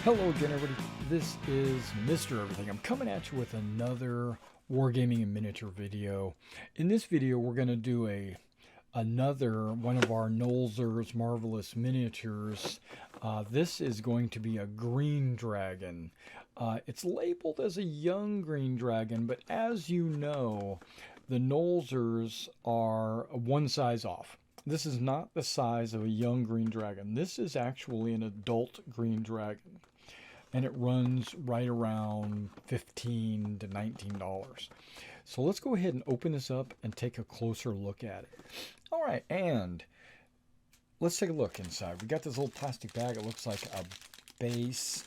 Hello again, everybody. This is Mr. Everything. I'm coming at you with another Wargaming and miniature video. In this video, we're going to do another one of our Holzur's Marvelous Miniatures. This is going to be a green dragon. It's labeled as a young green dragon, but as you know, the Holzurs are one size off. This is not the size of a young green dragon. This is actually an adult green dragon. And it runs right around $15 to $19. So let's go ahead and open this up and take a closer look at it. All right, and let's take a look inside. We got this little plastic bag. It looks like a base,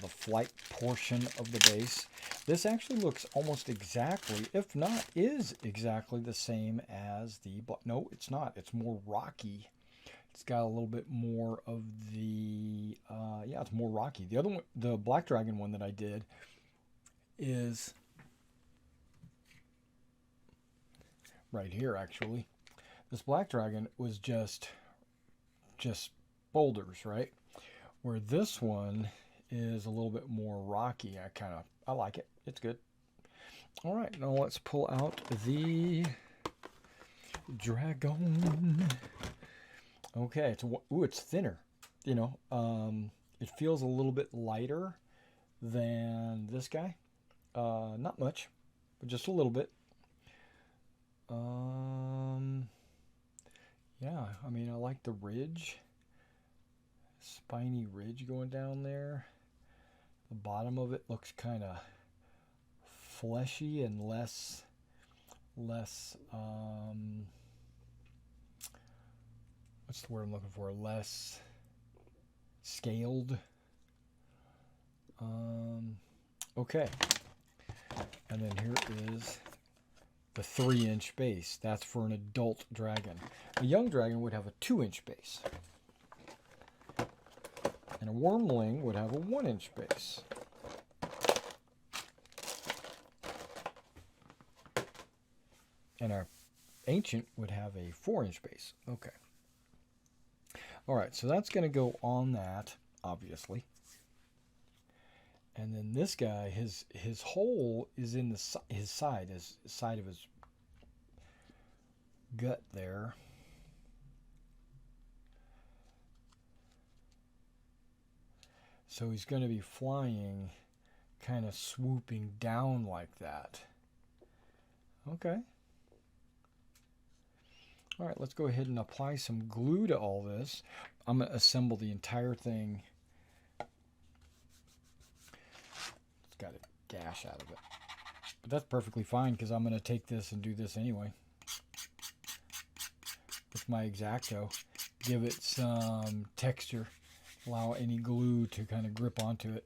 the flight portion of the base. This actually looks almost exactly, if not is exactly the same as the, no, it's not. It's more rocky. It's got a little bit more of the, yeah, it's more rocky. The other one, the Black Dragon one that I did is right here, actually. This Black Dragon was just boulders, right? Where this one is a little bit more rocky. I like it. It's good. All right, now let's pull out the dragon. Okay, it's thinner. You know, it feels a little bit lighter than this guy. Not much, but just a little bit. Yeah, I mean, I like the ridge, spiny ridge going down there. The bottom of it looks kind of fleshy and less what's the word I'm looking for? Less scaled. Okay. And then here is the 3-inch base. That's for an adult dragon. A young dragon would have a 2-inch base. And a wormling would have a 1-inch base. And our ancient would have a 4-inch base. Okay. All right, so that's going to go on that, obviously. And then this guy, his hole is in his side of his gut there. So he's going to be flying, kind of swooping down like that. Okay. All right, let's go ahead and apply some glue to all this. I'm going to assemble the entire thing. It's got a gash out of it. But that's perfectly fine because I'm going to take this and do this anyway. With my X-Acto. Give it some texture. Allow any glue to kind of grip onto it.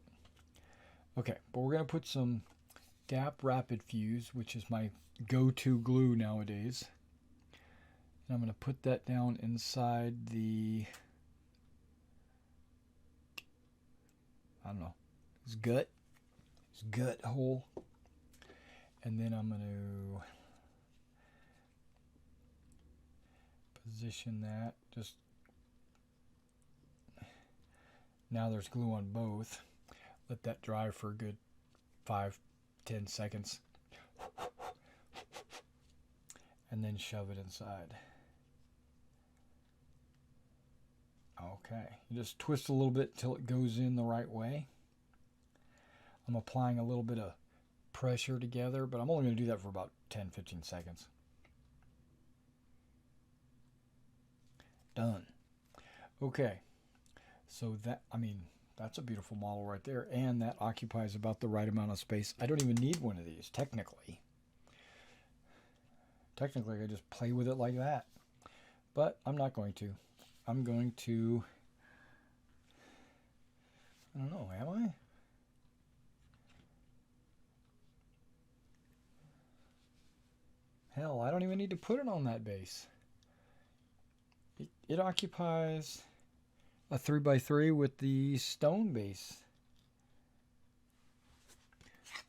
Okay, but we're going to put some DAP Rapid Fuse, which is my go-to glue nowadays. I'm going to put that down inside the, I don't know, his gut hole. And then I'm going to position that. Just now there's glue on both. Let that dry for a good 5-10 seconds. And then shove it inside. Okay, you just twist a little bit till it goes in the right way. I'm applying a little bit of pressure together, but I'm only going to do that for about 10-15 seconds. Done. Okay, so that's a beautiful model right there, and that occupies about the right amount of space. I don't even need one of these, technically. Technically, I just play with it like that, but I'm not going to. I'm going to, I don't know, am I? Hell, I don't even need to put it on that base. It occupies a 3x3 with the stone base.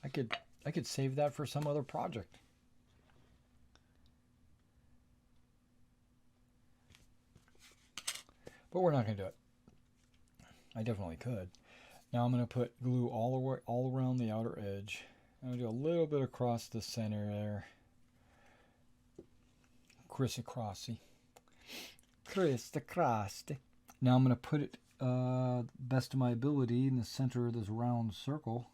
I could save that for some other project. But we're not going to do it. I definitely could. Now I'm going to put glue all around the outer edge. I'm going to do a little bit across the center there. Criss-crossy. Criss-crossy. Now I'm going to put it best of my ability in the center of this round circle.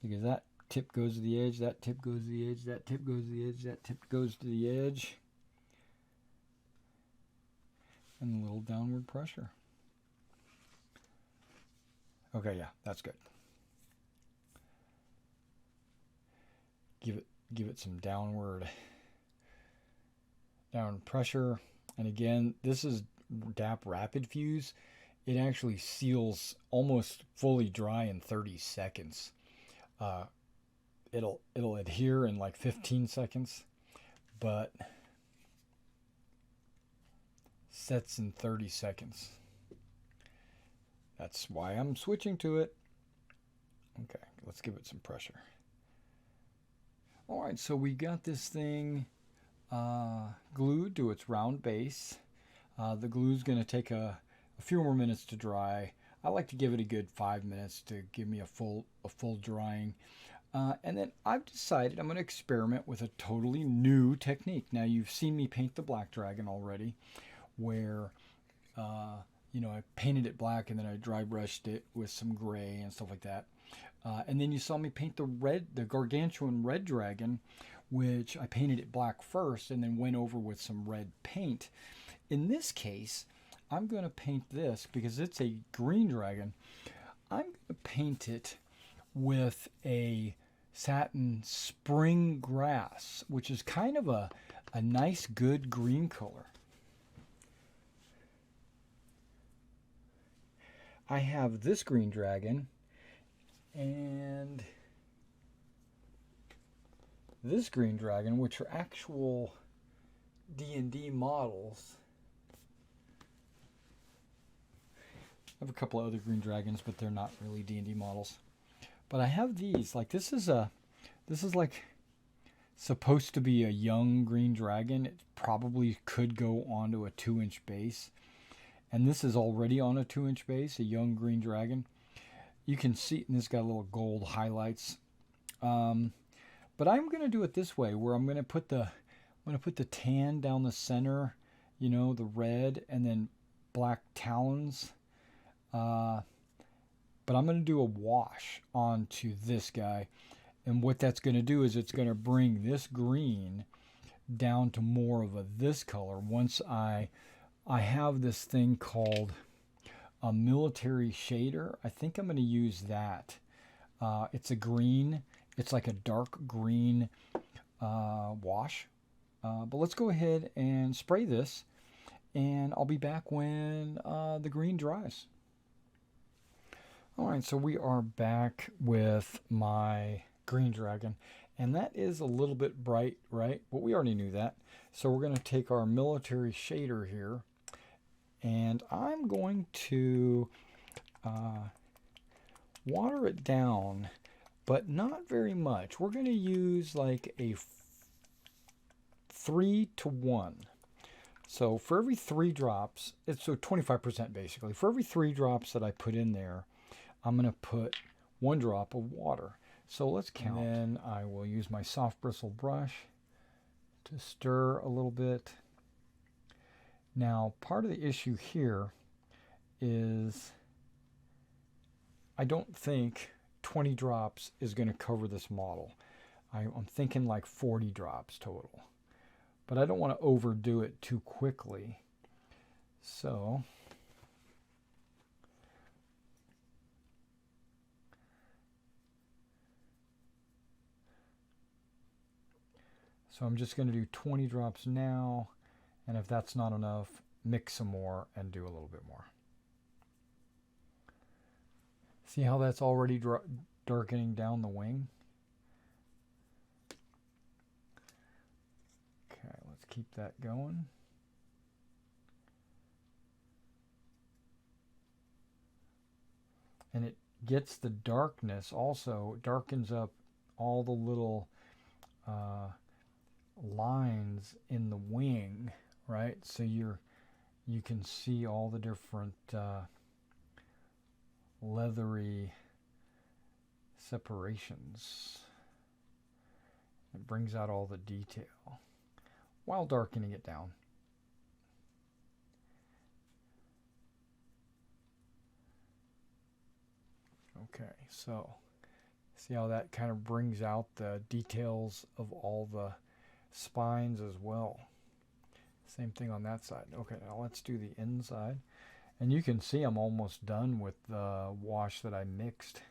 Because that tip goes to the edge, that tip goes to the edge, that tip goes to the edge, that tip goes to the edge. And a little downward pressure. Okay, yeah, that's good. Give it some downward pressure. And again, this is DAP Rapid Fuse. It actually seals almost fully dry in 30 seconds. It'll adhere in like 15 seconds, but sets in 30 seconds. That's why I'm switching to it. Okay, let's give it some pressure. All right, so we got this thing glued to its round base. The glue's going to take a few more minutes to dry. I like to give it a good 5 minutes to give me a full drying. And then I've decided I'm going to experiment with a totally new technique. Now, you've seen me paint the Black Dragon already, where you know, I painted it black and then I dry brushed it with some gray and stuff like that. And then you saw me paint the gargantuan red dragon, which I painted it black first and then went over with some red paint. In this case, I'm going to paint this because it's a green dragon. I'm going to paint it with a satin spring grass, which is kind of a nice, good green color. I have this green dragon and this green dragon, which are actual D&D models. I have a couple of other green dragons, but they're not really D&D models. But I have these. Like this is like supposed to be a young green dragon. It probably could go onto a 2-inch base. And this is already on a 2-inch base, a young green dragon. You can see, and this got little gold highlights. But I'm going to do it this way, where I'm going to put the tan down the center, you know, the red, and then black talons. But I'm going to do a wash onto this guy. And what that's going to do is it's going to bring this green down to more of this color once I have this thing called a military shader. I think I'm going to use that. It's a green. It's like a dark green wash. But let's go ahead and spray this, and I'll be back when the green dries. All right, so we are back with my green dragon, and that is a little bit bright, right? But we already knew that. So we're going to take our military shader here, and I'm going to water it down, but not very much. We're going to use like a 3-to-1. So for every 3 drops, it's so 25% basically. For every 3 drops that I put in there, I'm going to put 1 drop of water. So let's count. And then I will use my soft bristle brush to stir a little bit. Now, part of the issue here is I don't think 20 drops is going to cover this model. I'm thinking like 40 drops total. But I don't want to overdo it too quickly. So I'm just going to do 20 drops now, and if that's not enough, mix some more and do a little bit more. See how that's already darkening down the wing? Okay, let's keep that going. And it gets the darkness also, darkens up all the little lines in the wing, right? So you're you can see all the different leathery separations. It brings out all the detail while darkening it down. Okay, so see how that kind of brings out the details of all the spines as well. Same thing on that side. Okay, now let's do the inside. And you can see I'm almost done with the wash that I mixed.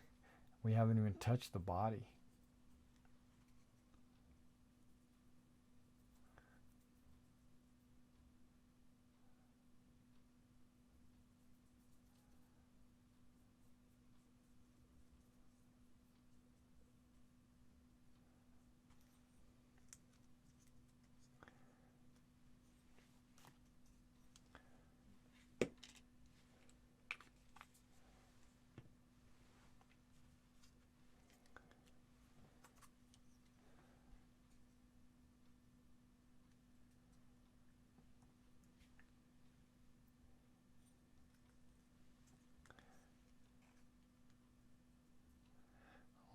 We haven't even touched the body.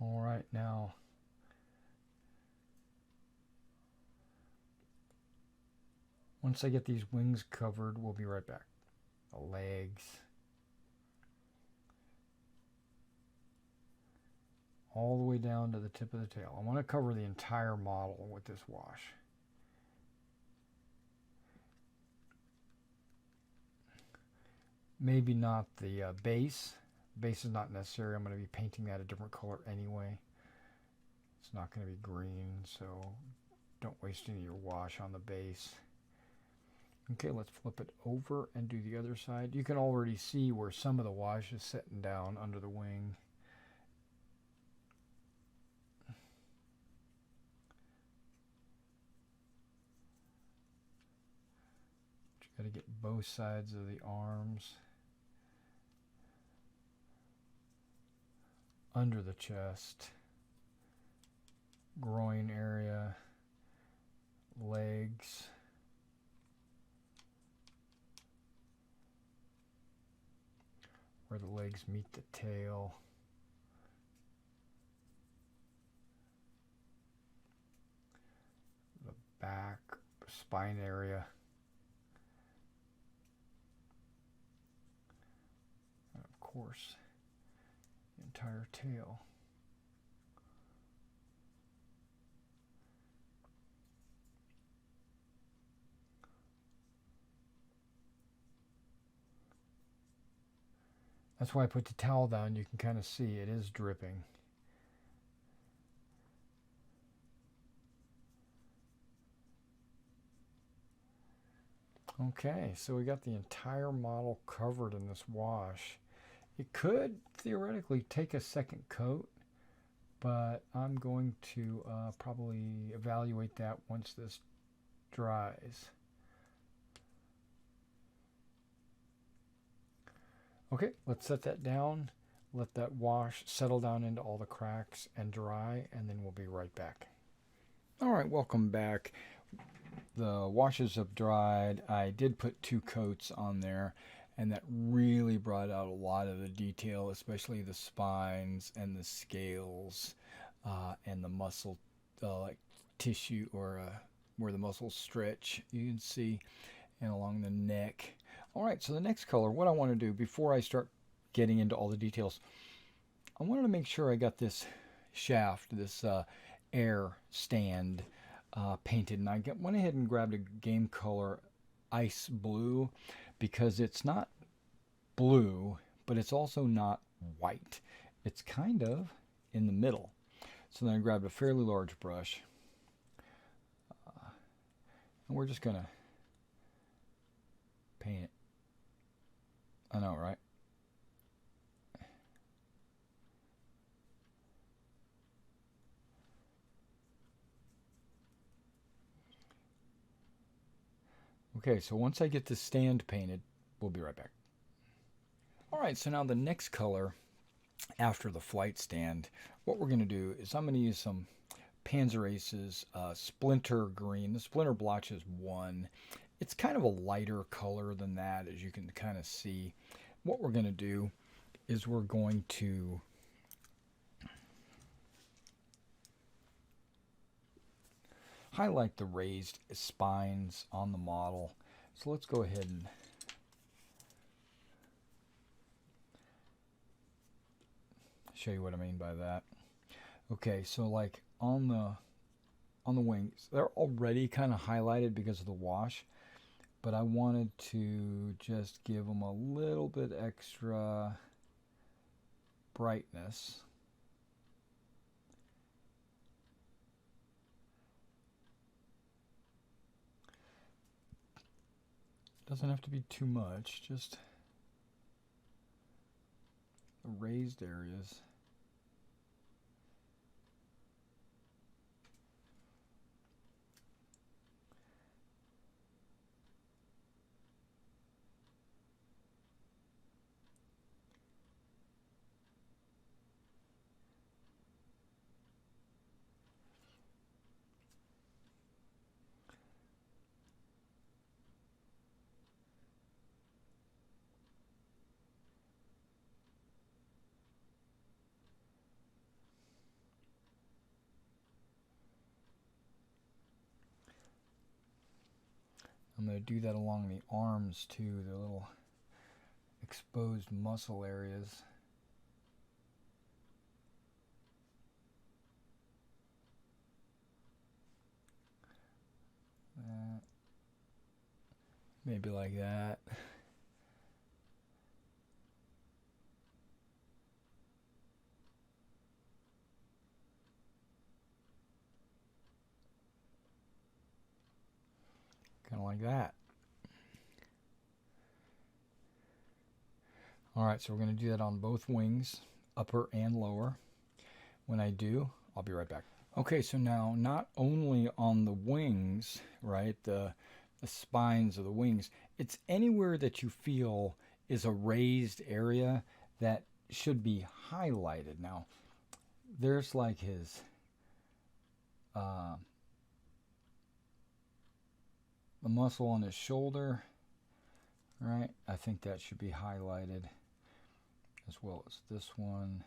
All right, now once I get these wings covered, we'll be right back. The legs. All the way down to the tip of the tail. I want to cover the entire model with this wash. Maybe not the base. Base is not necessary. I'm going to be painting that a different color anyway. It's not going to be green, so don't waste any of your wash on the base. Okay, let's flip it over and do the other side. You can already see where some of the wash is setting down under the wing. You got to get both sides of the arms. Under the chest, groin area, legs, where the legs meet the tail, the back, spine area, and of course entire tail. That's why I put the towel down. You can kind of see it is dripping. Okay, so we got the entire model covered in this wash. It could theoretically take a second coat, but I'm going to probably evaluate that once this dries. Okay, let's set that down, let that wash settle down into all the cracks and dry, and then we'll be right back. All right, welcome back. The washes have dried. I did put 2 coats on there, and that really brought out a lot of the detail, especially the spines and the scales and the muscle like tissue or where the muscles stretch, you can see, and along the neck. All right, so the next color, what I want to do before I start getting into all the details, I wanted to make sure I got this shaft, this air stand painted, and I went ahead and grabbed a game color ice blue, because it's not blue, but it's also not white. It's kind of in the middle. So then I grabbed a fairly large brush, and we're just going to paint it. I know, right? Okay, so once I get the stand painted, we'll be right back. All right, so now the next color after the flight stand, what we're going to do is I'm going to use some Panzer Aces Splinter Green. The Splinter blotch is 1, it's kind of a lighter color than that, as you can kind of see. What we're going to do is we're going to highlight the raised spines on the model. So let's go ahead and show you what I mean by that. Okay, so like on the wings, they're already kind of highlighted because of the wash, but I wanted to just give them a little bit extra brightness. Doesn't have to be too much, just the raised areas. I'm going to do that along the arms too, the little exposed muscle areas. Maybe like that. Kind of like that. Alright, so we're going to do that on both wings, upper and lower. When I do, I'll be right back. Okay, so now not only on the wings, right, the spines of the wings, it's anywhere that you feel is a raised area that should be highlighted. Now, there's like his the muscle on his shoulder, right? I think that should be highlighted, as well as this one.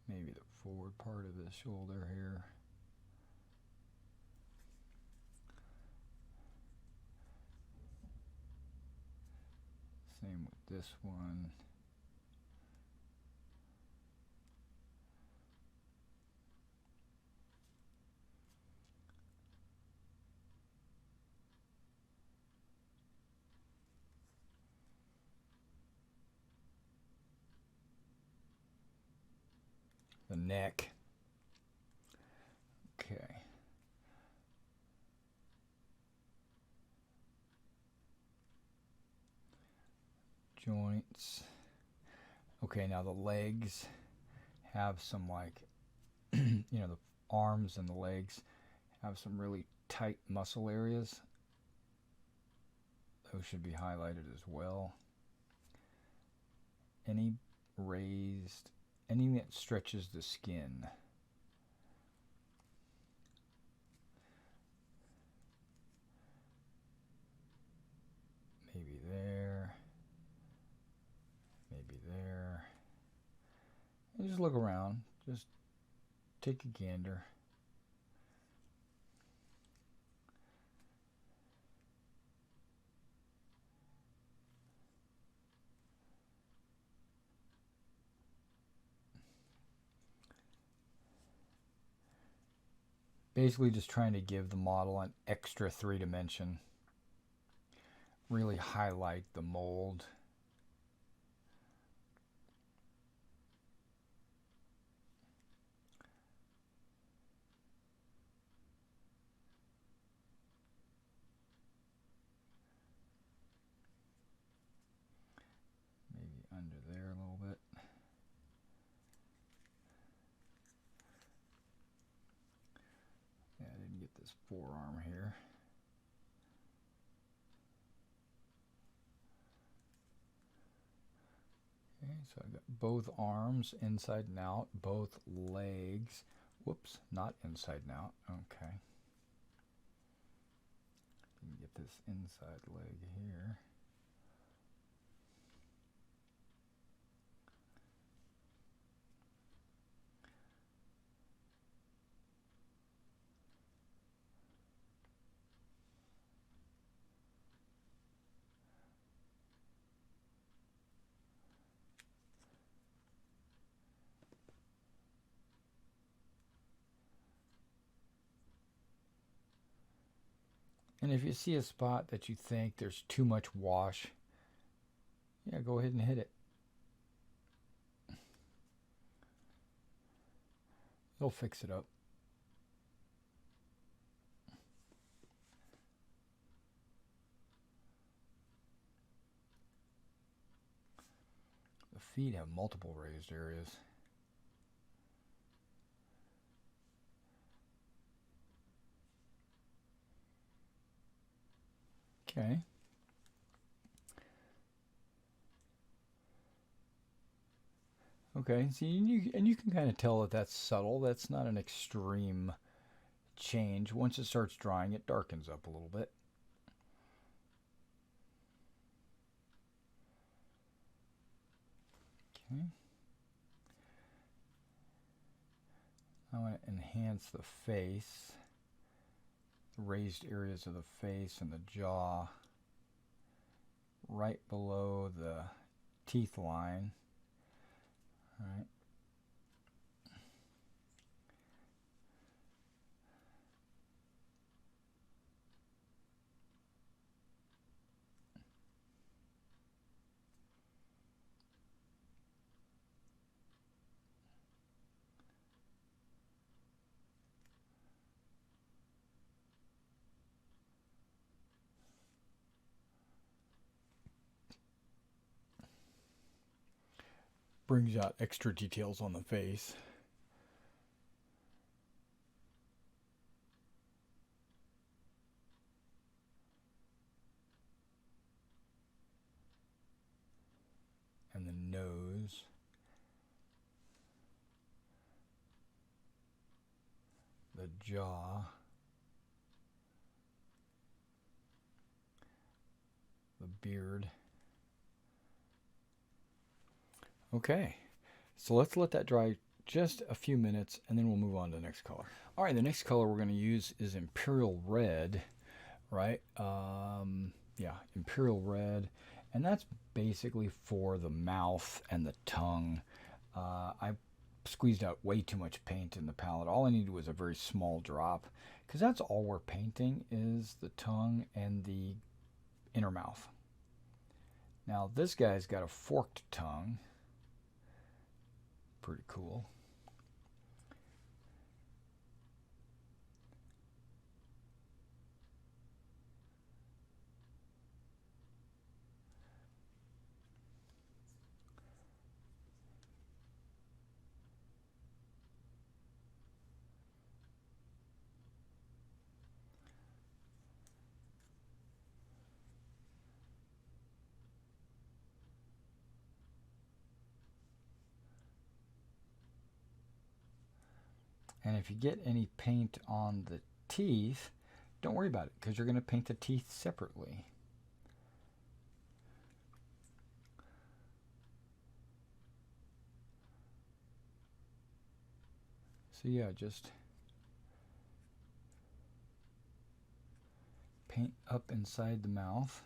Maybe the forward part of his shoulder here. Same with this one. The neck. Okay. Joints. Okay, now the legs have some like, you know, the arms and the legs have some really tight muscle areas. Those should be highlighted as well. Any raised, anything that stretches the skin. Maybe there. Maybe there. And just look around. Just take a gander. Basically just trying to give the model an extra 3-dimension. Really highlight the mold. Maybe under there a little bit. Yeah, I didn't get this forearm here. Okay, So I got both arms inside and out, both legs. Whoops, not inside and out. Okay. You can get this inside leg here. And if you see a spot that you think there's too much wash, yeah, go ahead and hit it. It'll fix it up. The feet have multiple raised areas. Okay. Okay, see, you can kind of tell that that's subtle. That's not an extreme change. Once it starts drying, it darkens up a little bit. Okay. I want to enhance the face, the raised areas of the face and the jaw, right below the teeth line. All right. Brings out extra details on the face. And the nose. The jaw. The beard. Okay, so let's let that dry just a few minutes and then we'll move on to the next color. All right, the next color we're going to use is Imperial Red, right? Yeah, Imperial Red. And that's basically for the mouth and the tongue. I squeezed out way too much paint in the palette. All I needed was a very small drop because that's all we're painting is the tongue and the inner mouth. Now this guy's got a forked tongue. Pretty cool. And if you get any paint on the teeth, don't worry about it because you're going to paint the teeth separately. So yeah, just paint up inside the mouth.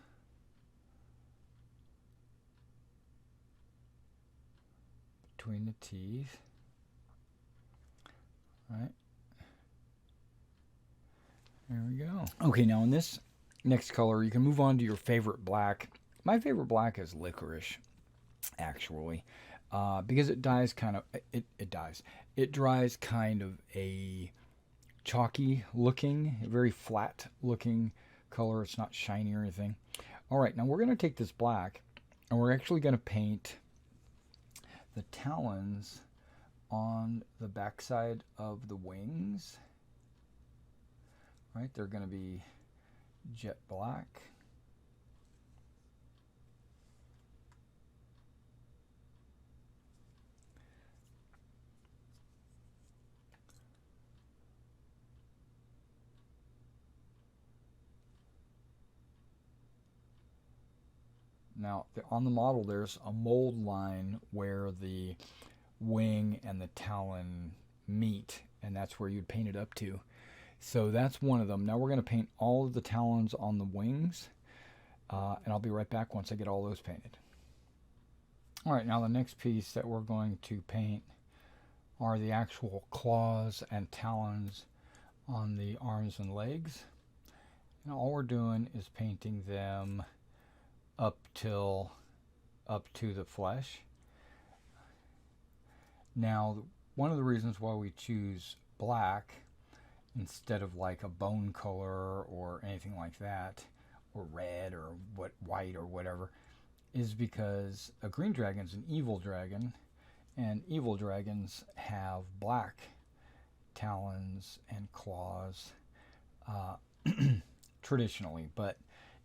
Between the teeth. Right. There we go. Okay, now in this next color, you can move on to your favorite black. My favorite black is licorice, actually, because it dyes kind of, it dries kind of a chalky looking, very flat looking color. It's not shiny or anything. All right, now we're going to take this black and we're actually going to paint the talons on the backside of the wings. Right, they're going to be jet black. Now, on the model, there's a mold line where the wing and the talon meet, and that's where you'd paint it up to. So that's one of them. Now we're going to paint all of the talons on the wings, and I'll be right back once I get all those painted. All right, now the next piece that we're going to paint are the actual claws and talons on the arms and legs. And all we're doing is painting them up to the flesh. Now, one of the reasons why we choose black instead of like a bone color or anything like that, or red or white or whatever, is because a green dragon's an evil dragon, and evil dragons have black talons and claws traditionally. But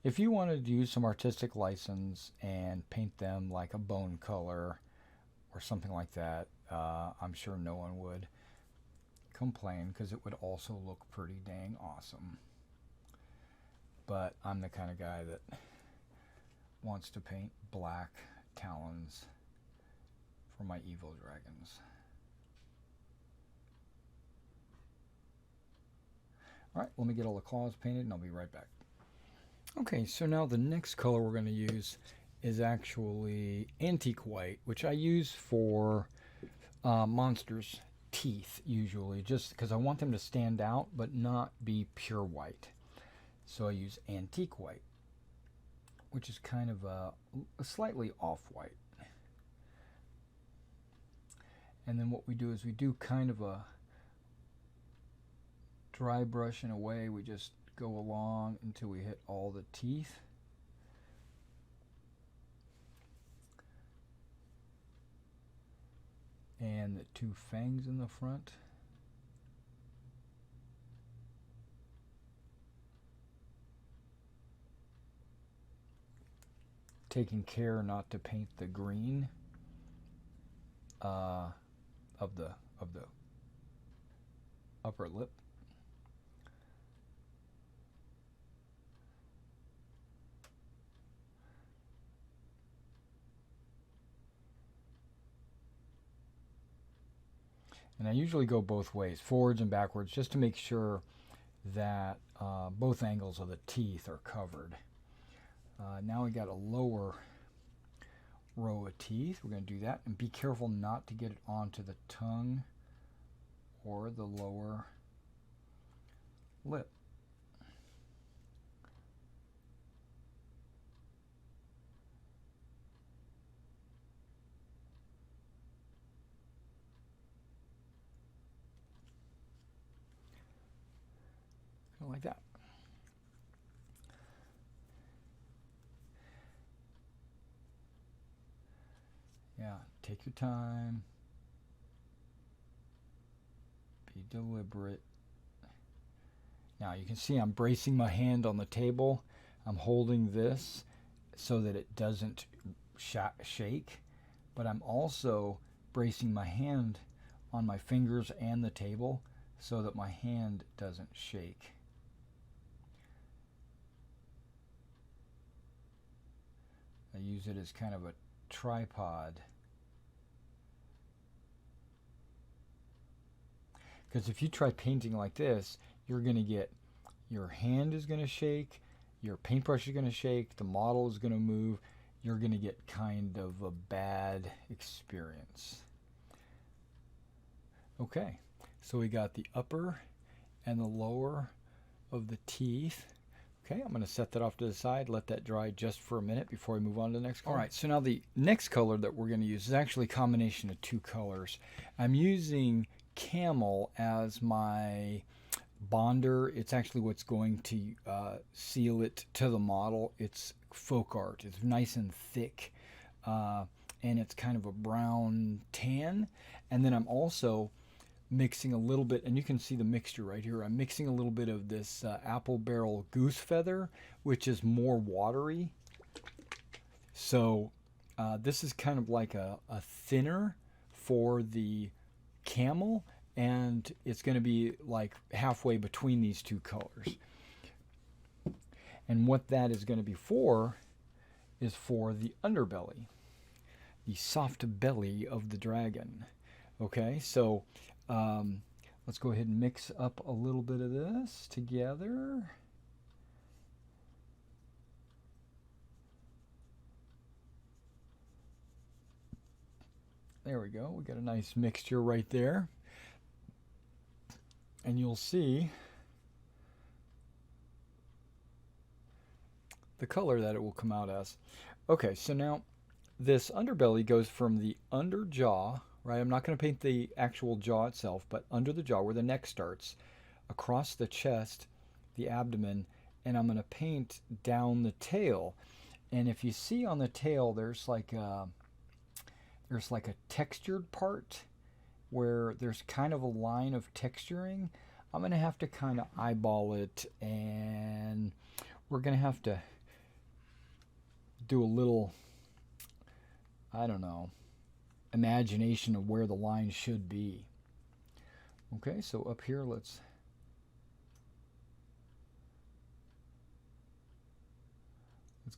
if you wanted to use some artistic license and paint them like a bone color or something like that, I'm sure no one would complain, because it would also look pretty dang awesome. But I'm the kind of guy that wants to paint black talons for my evil dragons. Alright, let me get all the claws painted and I'll be right back. Okay, so now the next color we're going to use is actually antique white, which I use for monsters' teeth usually, just because I want them to stand out but not be pure white. So I use antique white, which is kind of a slightly off-white. And then what we do is we do kind of a dry brush in a way. We just go along until we hit all the teeth. And the two fangs in the front. Taking care not to paint the green of the upper lip. And I usually go both ways, forwards and backwards, just to make sure that both angles of the teeth are covered. Now we got a lower row of teeth. We're going to do that, and be careful not to get it onto the tongue or the lower lip. Like that. Yeah, take your time. Be deliberate. Now you can see I'm bracing my hand on the table. I'm holding this so that it doesn't shake, but I'm also bracing my hand on my fingers and the table so that my hand doesn't shake. I use it as kind of a tripod. Because if you try painting like this, you're going to get, your hand is going to shake, your paintbrush is going to shake, the model is going to move. You're going to get kind of a bad experience. Okay, so we got the upper and the lower of the teeth. Okay, I'm going to set that off to the side, let that dry just for a minute before we move on to the next color. All right, so now the next color that we're going to use is actually a combination of two colors. I'm using camel as my bonder. It's actually what's going to seal it to the model. It's folk art. It's nice and thick, and it's kind of a brown tan. And then I'm also mixing a little bit, and you can see the mixture right here. I'm mixing a little bit of this apple barrel goose feather, which is more watery. So this is kind of like a thinner for the camel, and it's going to be like halfway between these two colors. And what that is going to be for is for the underbelly, the soft belly of the dragon. Okay, so let's go ahead and mix up a little bit of this together. There we go. We got a nice mixture right there. And you'll see the color that it will come out as. Okay, so now this underbelly goes from the under jaw, right? I'm not going to paint the actual jaw itself, but under the jaw where the neck starts, across the chest, the abdomen, and I'm going to paint down the tail. And if you see on the tail, there's like a textured part where there's kind of a line of texturing. I'm going to have to kind of eyeball it, and we're going to have to do a little, I don't know, imagination of where the line should be. Okay, so up here, let's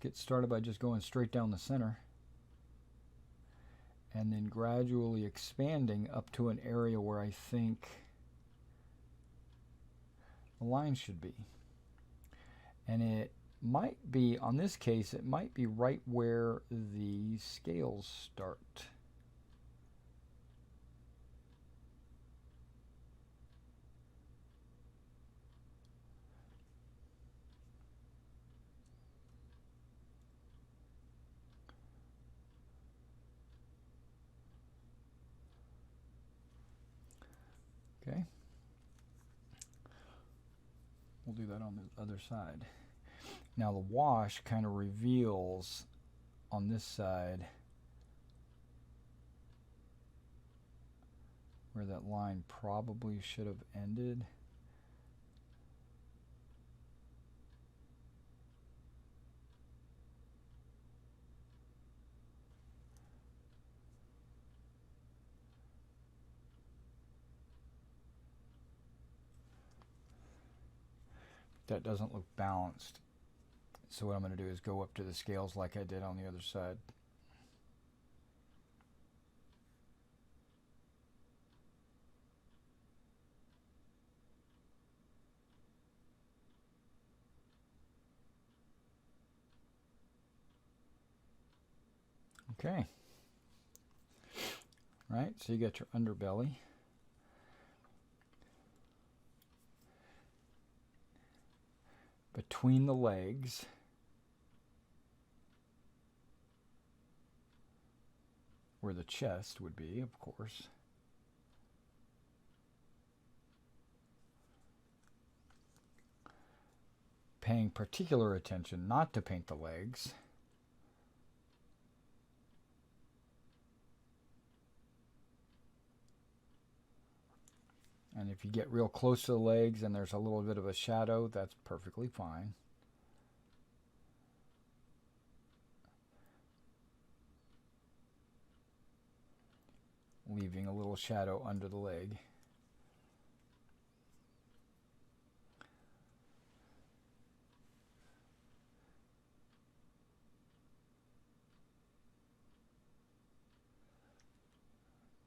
get started by just going straight down the center and then gradually expanding up to an area where I think the line should be. And it might be, on this case, it might be right where the scales start. Okay. We'll do that on the other side. Now the wash kind of reveals on this side where that line probably should have ended. That doesn't look balanced. So what I'm going to do is go up to the scales like I did on the other side. Okay. Right, so you got your underbelly. Between the legs, where the chest would be, of course. Paying particular attention not to paint the legs. And if you get real close to the legs and there's a little bit of a shadow, that's perfectly fine. Leaving a little shadow under the leg.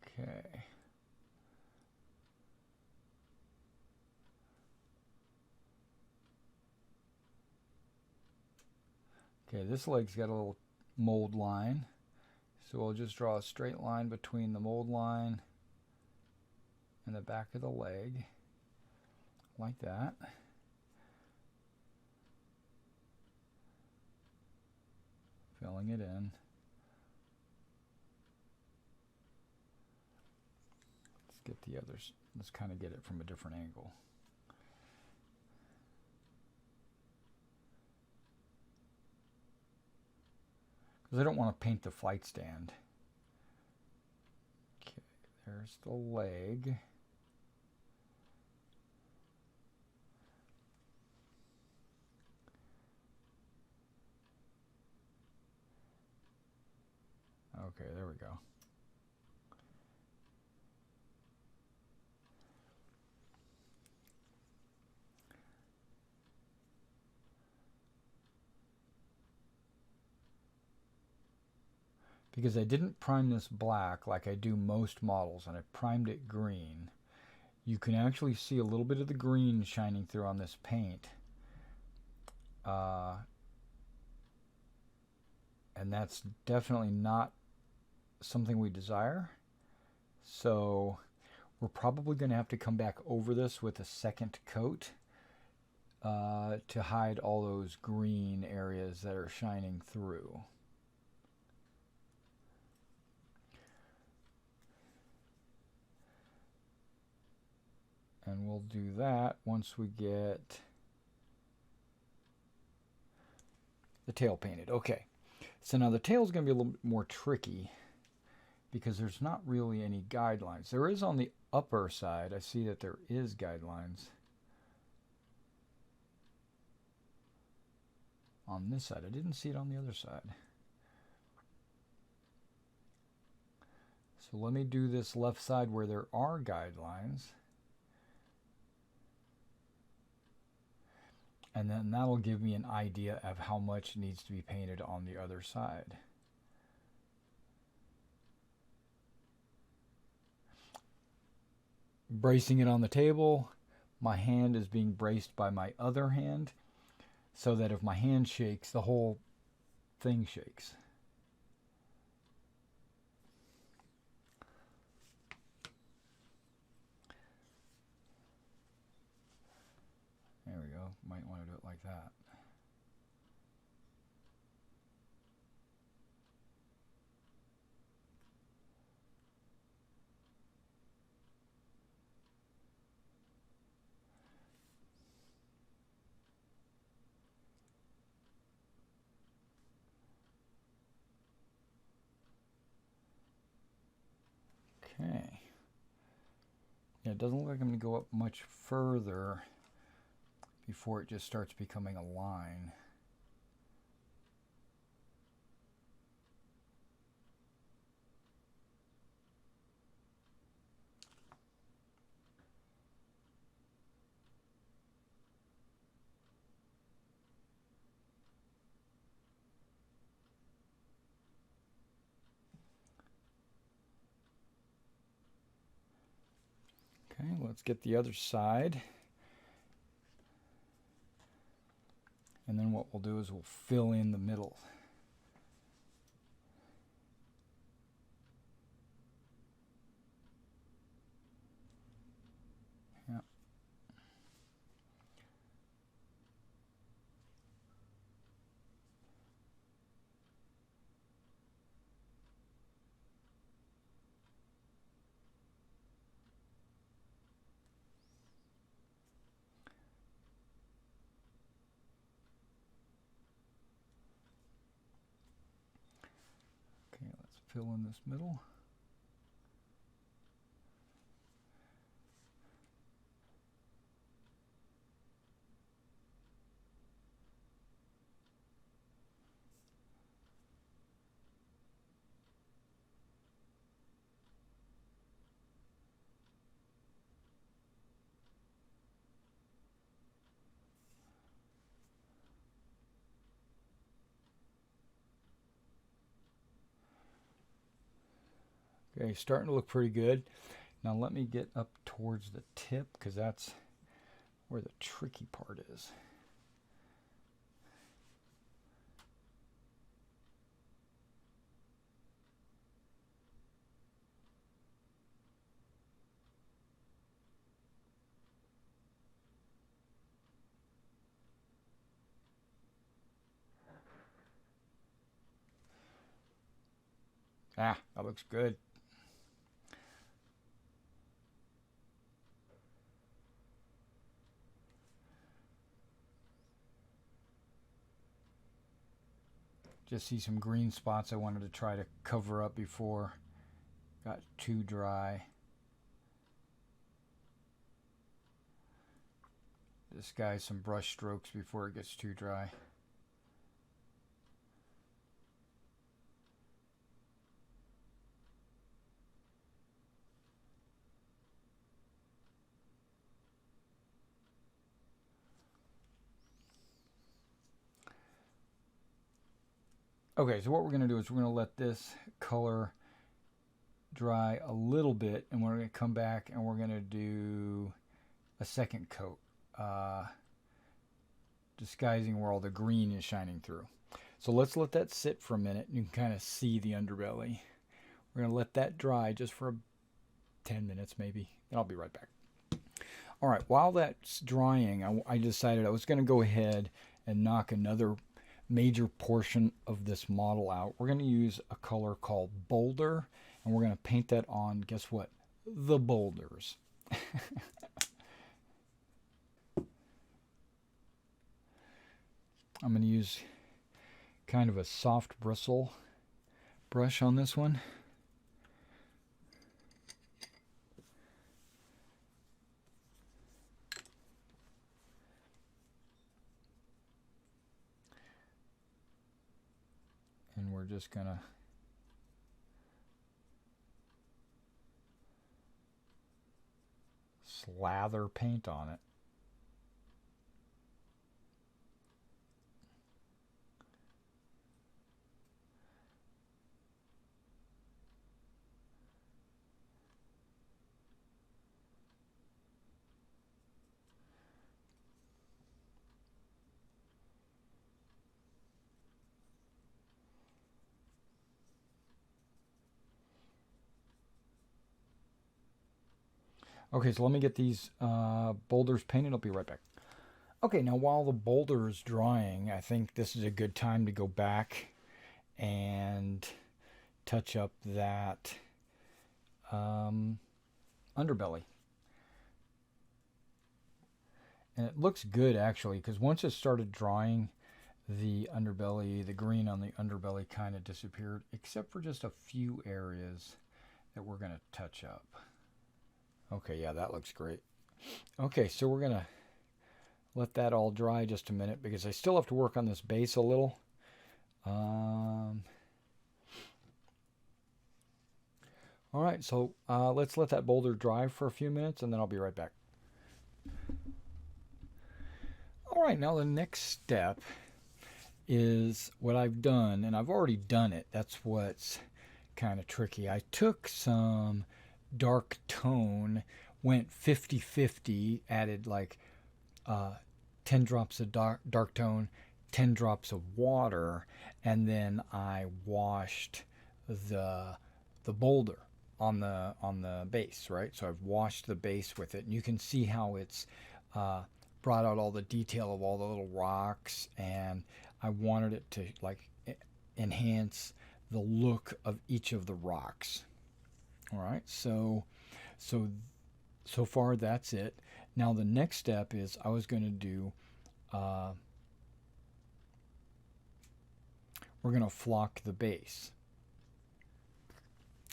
Okay. Okay, this leg's got a little mold line. So we'll just draw a straight line between the mold line and the back of the leg, like that. Filling it in. Let's get the others. Let's kind of get it from a different angle. Because I don't want to paint the flight stand. Okay, there's the leg. Okay, there we go. because I didn't prime this black like I do most models, and I primed it green, you can actually see a little bit of the green shining through on this paint. And that's definitely not something we desire. So we're probably going to have to come back over this with a second coat to hide all those green areas that are shining through. And we'll do that once we get the tail painted. Okay, so now the tail is going to be a little bit more tricky because there's not really any guidelines. There is on the upper side. I see that there is guidelines. On this side. I didn't see it on the other side. So let me do this left side where there are guidelines. And then that'll give me an idea of how much needs to be painted on the other side. Bracing it on the table, my hand is being braced by my other hand, so that if my hand shakes, the whole thing shakes. There we go. Might want to do it like that. Okay. Yeah, it doesn't look like I'm going to go up much further before it just starts becoming a line. Okay, let's get the other side. And then what we'll do is we'll fill in the middle. Yeah. Okay, let's fill in this middle. Okay, starting to look pretty good. Now let me get up towards the tip, because that's where the tricky part is. Ah, that looks good. Just see some green spots I wanted to try to cover up before it got too dry. This guy's some brush strokes before it gets too dry. Okay, so what we're going to do is we're going to let this color dry a little bit, and we're going to come back and we're going to do a second coat, disguising where all the green is shining through. So let's let that sit for a minute. You can kind of see the underbelly. We're going to let that dry just for 10 minutes maybe, and I'll be right back. All right, while that's drying, I decided I was going to go ahead and knock another major portion of this model out. We're going to use a color called Boulder, and we're going to paint that on, guess what? The boulders. I'm going to use kind of a soft bristle brush on this one. And we're just going to slather paint on it. Okay, so let me get these boulders painted. I'll be right back. Okay, now while the boulder is drying, I think this is a good time to go back and touch up that underbelly. And it looks good actually, because once it started drying, the underbelly, the green on the underbelly kind of disappeared, except for just a few areas that we're going to touch up. Okay, yeah, that looks great. Okay, so we're going to let that all dry just a minute because I still have to work on this base a little. All right, so let's let that boulder dry for a few minutes and then I'll be right back. All right, now the next step is what I've done, and I've already done it. That's what's kind of tricky. I took some dark tone, went 50-50, added like 10 drops of dark tone, 10 drops of water, and then I washed the boulder on the base, right? So I've washed the base with it, and you can see how it's brought out all the detail of all the little rocks, and I wanted it to like enhance the look of each of the rocks. All right, so far that's it. Now the next step is I was going to do we're going to flock the base.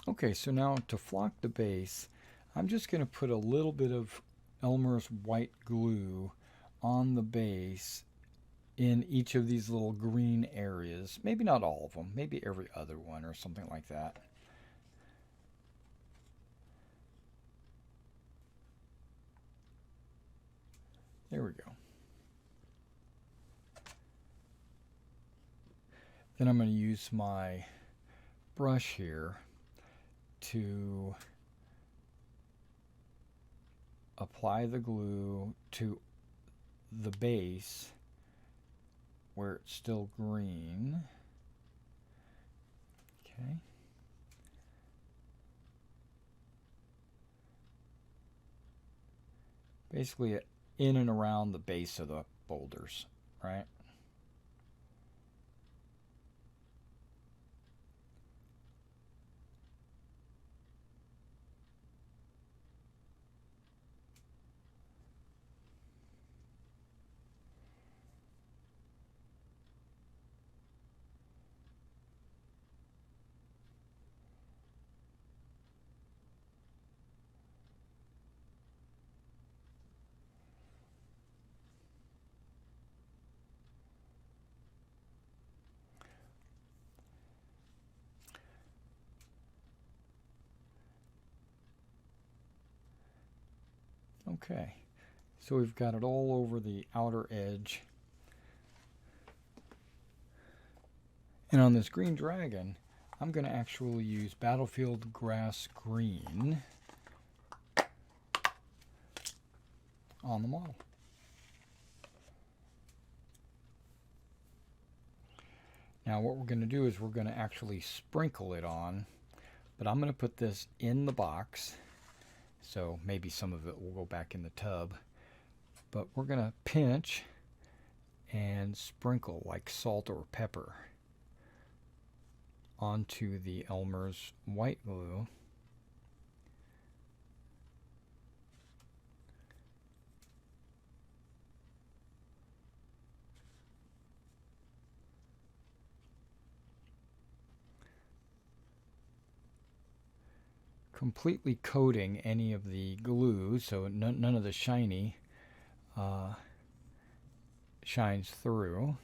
Okay, so now to flock the base, I'm just going to put a little bit of Elmer's white glue on the base in each of these little green areas. Maybe not all of them, maybe every other one or something like that. There we go. Then I'm going to use my brush here to apply the glue to the base where it's still green. Okay. Basically in and around the base of the boulders, right? Okay, so we've got it all over the outer edge. And on this green dragon, I'm going to actually use Battlefield Grass Green on the model. Now what we're going to do is we're going to actually sprinkle it on, but I'm going to put this in the box, so maybe some of it will go back in the tub. But we're going to pinch and sprinkle like salt or pepper onto the Elmer's white glue. Completely coating any of the glue so none of the shiny shines through.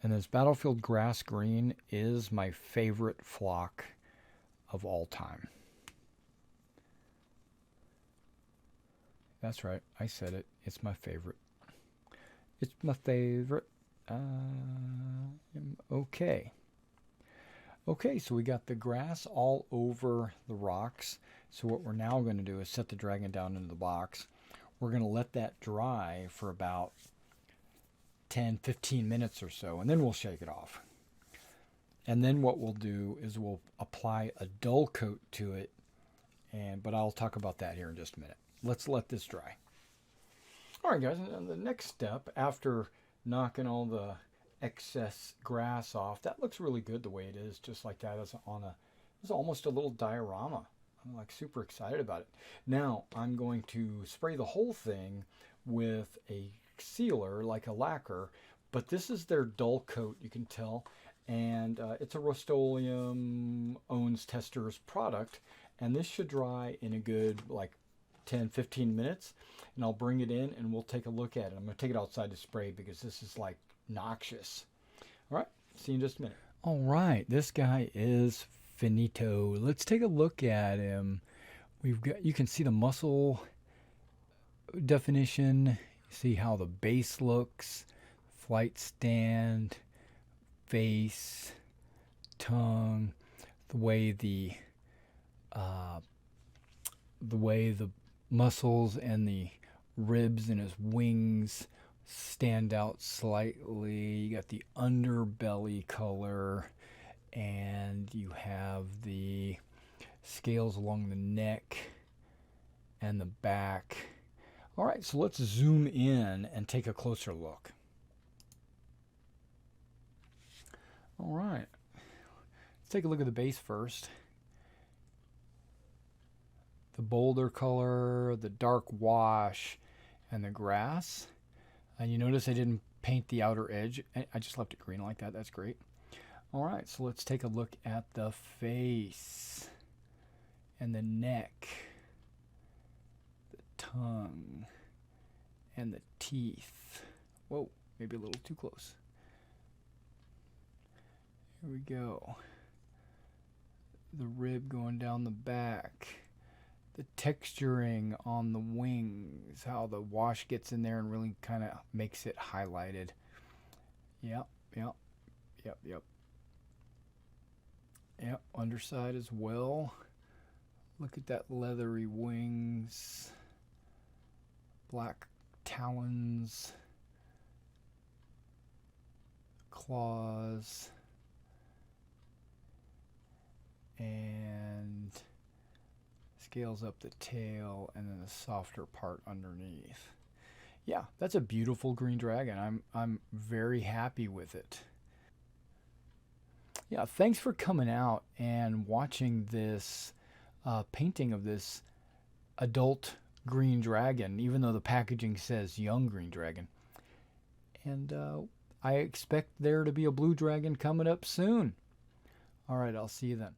And this Battlefield Grass Green is my favorite flock of all time. That's right, I said it. It's my favorite. It's my favorite. Okay. Okay, so we got the grass all over the rocks. So what we're now going to do is set the dragon down into the box. We're going to let that dry for about 10-15 minutes or so, and then we'll shake it off. And then what we'll do is we'll apply a dull coat to it, but I'll talk about that here in just a minute. Let's let this dry. All right, guys, and the next step after knocking all the excess grass off, that looks really good the way it is, just like that. It's almost a little diorama. I'm like super excited about it. Now I'm going to spray the whole thing with a sealer, like a lacquer, but this is their dull coat, you can tell, and it's a Rust-Oleum Owens Testers product, and this should dry in a good like 10-15 minutes, and I'll bring it in and we'll take a look at it. I'm going to take it outside to spray because this is like noxious. All right, see you in just a minute. All right, this guy is finito. Let's take a look at him. You can see the muscle definition, see how the base looks, flight stand, face, tongue, the way the muscles and the ribs in his wings stand out slightly. You got the underbelly color, and you have the scales along the neck and the back. All right, so let's zoom in and take a closer look. All right, let's take a look at the base first. The boulder color, the dark wash, and the grass. And you notice I didn't paint the outer edge. I just left it green like that. That's great. All right, so let's take a look at the face and the neck, the tongue, and the teeth. Whoa, maybe a little too close. Here we go. The rib going down the back. The texturing on the wings, how the wash gets in there and really kind of makes it highlighted. Yep. Yep, underside as well. Look at that leathery wings, black talons, claws, and scales up the tail, and then the softer part underneath. Yeah, that's a beautiful green dragon. I'm very happy with it. Yeah, thanks for coming out and watching this painting of this adult green dragon, even though the packaging says young green dragon. And I expect there to be a blue dragon coming up soon. All right, I'll see you then.